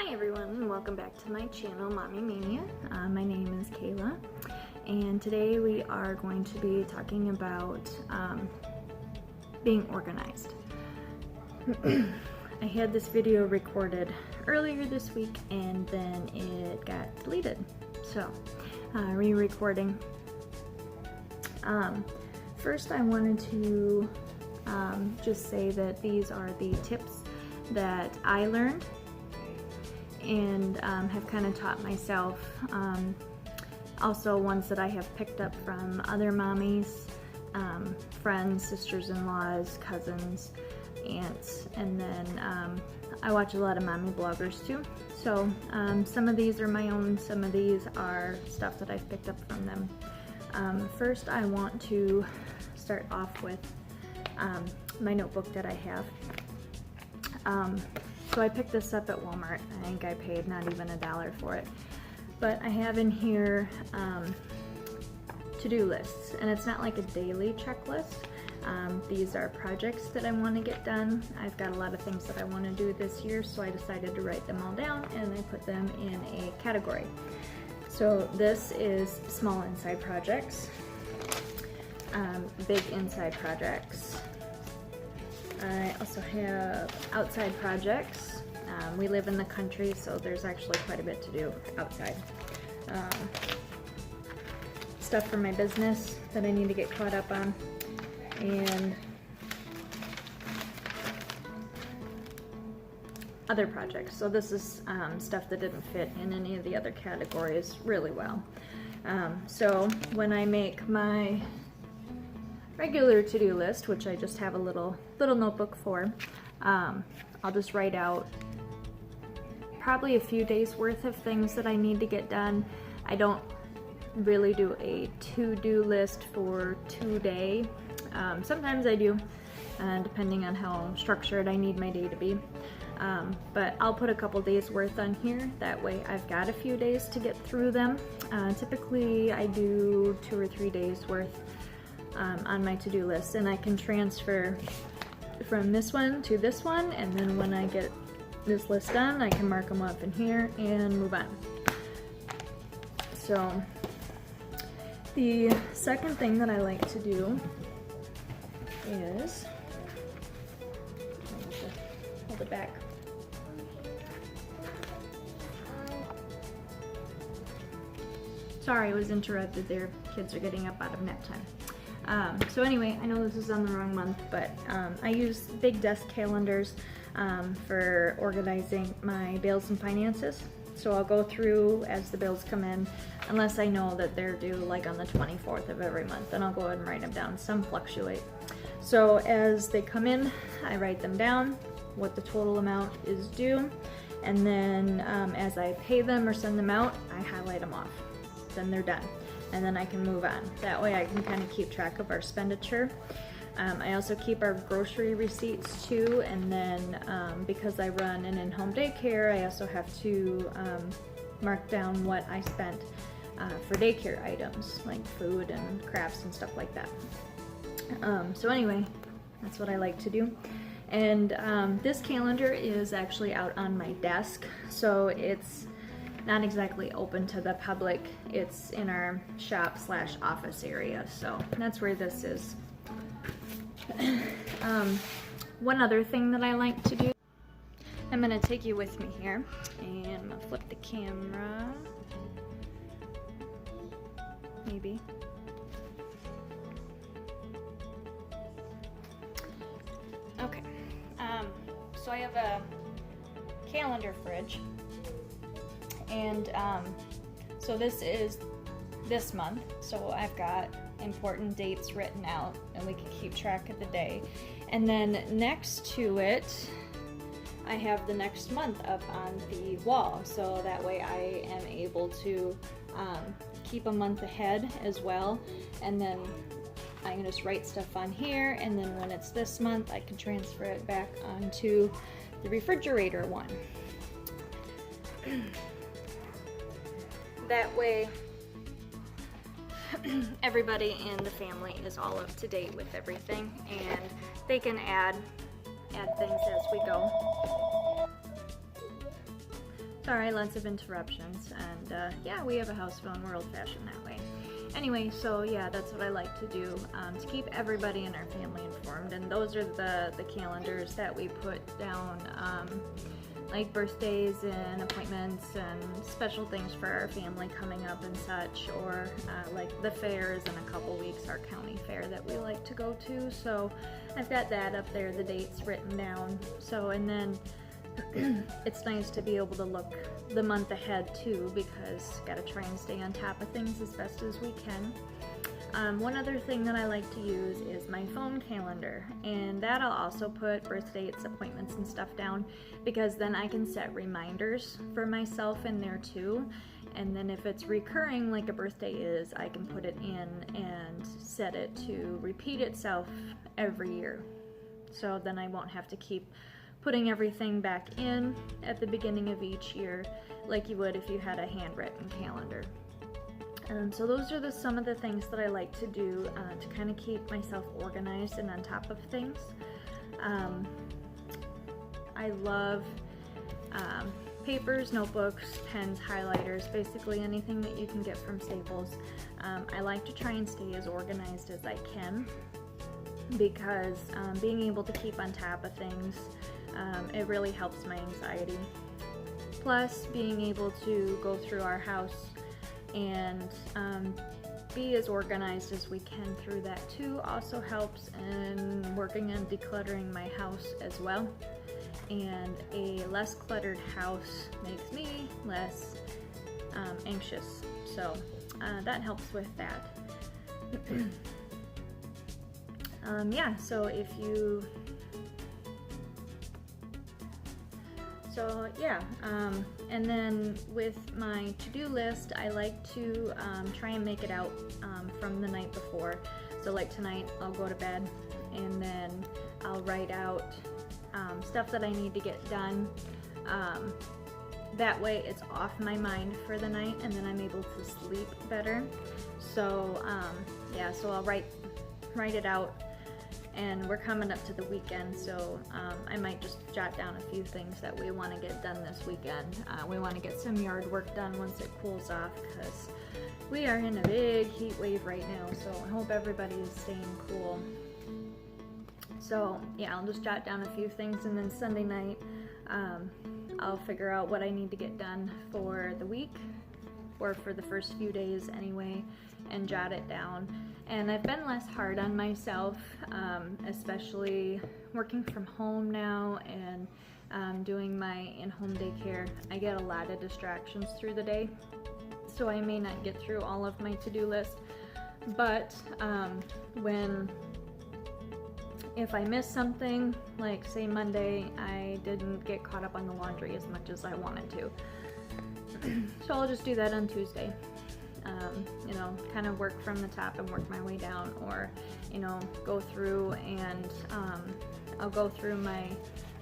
Hi everyone, and welcome back to my channel, Mommy Mania. My name is Kayla, and today we are going to be talking about being organized. I had this video recorded earlier this week and then it got deleted, so re-recording. First I wanted to just say that these are the tips that I learned and have kind of taught myself. Also ones that I have picked up from other mommies, friends, sisters-in-laws, cousins, aunts, and then I watch a lot of mommy bloggers too. So some of these are my own, some of these are stuff that I've picked up from them. First I want to start off with my notebook that I have. So I picked this up at Walmart. I think I paid not even $1 for it. But I have in here to-do lists, and it's not like a daily checklist. These are projects that I want to get done. I've got a lot of things that I want to do this year, so I decided to write them all down and I put them in a category. So this is small inside projects, big inside projects. I also have outside projects. We live in the country, so there's actually quite a bit to do outside. Stuff for my business that I need to get caught up on, and other projects. So this is stuff that didn't fit in any of the other categories really well. So when I make my regular to-do list, which I just have a little notebook for, I'll just write out probably a few days worth of things that I need to get done. I don't really do a to-do list for today. Sometimes I do, depending on how structured I need my day to be. But I'll put a couple days worth on here. That way I've got a few days to get through them. Typically I do 2 or 3 days worth on my to-do list, and I can transfer from this one to this one, and then when I get this list done I can mark them up in here and move on. So the second thing that I like to do is hold it back. Sorry, I was interrupted there. Kids are getting up out of nap time. So anyway, I know this is on the wrong month, but I use big desk calendars for organizing my bills and finances. So I'll go through as the bills come in, unless I know that they're due like on the 24th of every month, then I'll go ahead and write them down. Some fluctuate. So as they come in, I write them down, what the total amount is due, and then as I pay them or send them out, I highlight them off. Then they're done, and then I can move on. That way I can kind of keep track of our expenditure. I also keep our grocery receipts too, and then because I run an in-home daycare, I also have to mark down what I spent for daycare items, like food and crafts and stuff like that. So anyway, that's what I like to do. And this calendar is actually out on my desk, so it's not exactly open to the public. It's in our shop/office area, so that's where this is. One other thing that I like to do, I'm going to take you with me here, and I'm going to flip the camera, maybe. Okay, so I have a calendar fridge, and so this is this month, so I've got important dates written out and we can keep track of the day. And then next to it I have the next month up on the wall, so that way I am able to keep a month ahead as well. And then I can just write stuff on here, and then when it's this month I can transfer it back onto the refrigerator one. That way everybody in the family is all up to date with everything, and they can add things as we go. Sorry, lots of interruptions, and yeah, we have a house phone. We're old-fashioned that way. Anyway, so yeah, that's what I like to do to keep everybody in our family informed, and those are the calendars that we put down, like birthdays and appointments and special things for our family coming up and such, or like the fairs in a couple weeks, our county fair that we like to go to. So I've got that up there, the dates written down. So, and then it's nice to be able to look the month ahead too, because gotta try and stay on top of things as best as we can. One other thing that I like to use is my phone calendar, and that I'll also put birth dates, appointments, and stuff down, because then I can set reminders for myself in there too. And then if it's recurring like a birthday is, I can put it in and set it to repeat itself every year. So then I won't have to keep putting everything back in at the beginning of each year like you would if you had a handwritten calendar. So those are some of the things that I like to do to kind of keep myself organized and on top of things. I love papers, notebooks, pens, highlighters, basically anything that you can get from Staples. I like to try and stay as organized as I can, because being able to keep on top of things, it really helps my anxiety. Plus, being able to go through our house and be as organized as we can through that too also helps in working on decluttering my house as well. And a less cluttered house makes me less anxious, so that helps with that. Yeah, so if you and then with my to-do list, I like to try and make it out from the night before. So like tonight, I'll go to bed and then I'll write out stuff that I need to get done. That way it's off my mind for the night, and then I'm able to sleep better. So yeah, so I'll write it out. And we're coming up to the weekend, so I might just jot down a few things that we want to get done this weekend. We want to get some yard work done once it cools off, because we are in a big heat wave right now, so I hope everybody is staying cool. So yeah, I'll just jot down a few things, and then Sunday night I'll figure out what I need to get done for the week, or for the first few days anyway, and jot it down. And I've been less hard on myself, especially working from home now and doing my in-home daycare. I get a lot of distractions through the day, so I may not get through all of my to-do list. But if I miss something, like say Monday, I didn't get caught up on the laundry as much as I wanted to. So I'll just do that on Tuesday. You know, kind of work from the top and work my way down, or, you know, go through and I'll go through my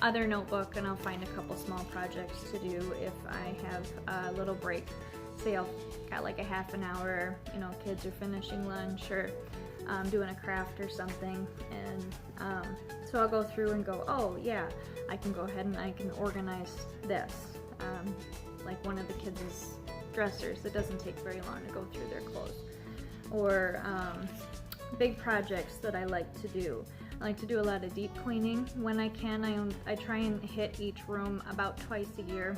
other notebook and I'll find a couple small projects to do if I have a little break. Say I've got like a half an hour, you know, kids are finishing lunch or doing a craft or something, and so I'll go through and go, oh yeah, I can go ahead and I can organize this. Like one of the kids' dressers, it doesn't take very long to go through their clothes. Or big projects that I like to do. I like to do a lot of deep cleaning when I can. I try and hit each room about twice a year.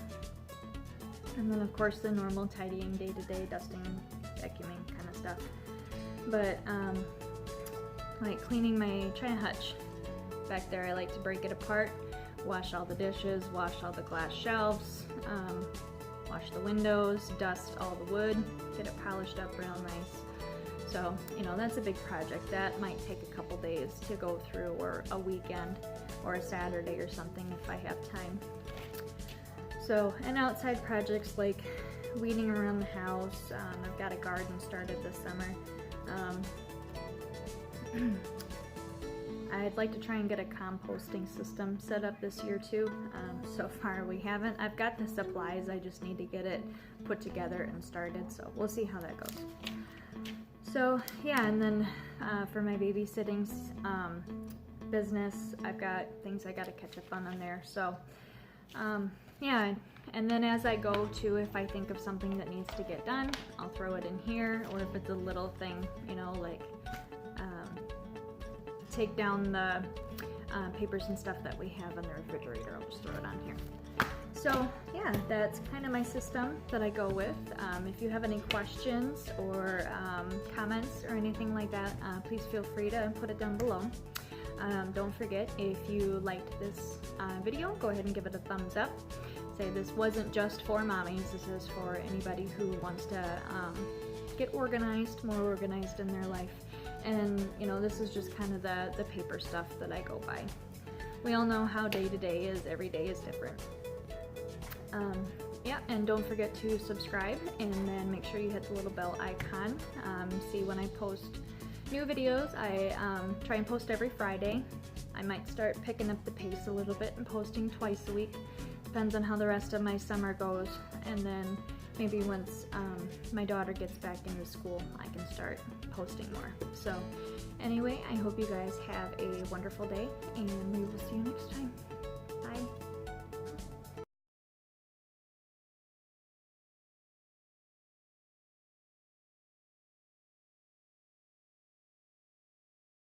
And then of course the normal tidying, day-to-day dusting, vacuuming kind of stuff. But like cleaning my china hutch back there, I like to break it apart, wash all the dishes, wash all the glass shelves, wash the windows, dust all the wood, get it polished up real nice. So, you know, that's a big project. That might take a couple days to go through, or a weekend, or a Saturday or something if I have time. So, and outside projects like weeding around the house. I've got a garden started this summer. I'd like to try and get a composting system set up this year too. So far we haven't. I've got the supplies, I just need to get it put together and started, so we'll see how that goes. So yeah, and then for my babysitting business, I've got things I gotta catch up on there. So yeah, and then as I go to, if I think of something that needs to get done, I'll throw it in here, or if it's a little thing, you know, like take down the papers and stuff that we have on the refrigerator, I'll just throw it on here. So yeah, that's kind of my system that I go with. If you have any questions or comments or anything like that, please feel free to put it down below. Don't forget, if you liked this video, go ahead and give it a thumbs up. Say this wasn't just for mommies, this is for anybody who wants to get organized, more organized in their life. And you know, this is just kind of the paper stuff that I go by. We all know how day to day is, every day is different. Yeah, and don't forget to subscribe, and then make sure you hit the little bell icon. See when I post new videos. I try and post every Friday. I might start picking up the pace a little bit and posting twice a week. Depends on how the rest of my summer goes, and then maybe once my daughter gets back into school, I can start posting more. So anyway, I hope you guys have a wonderful day, and we will see you next time.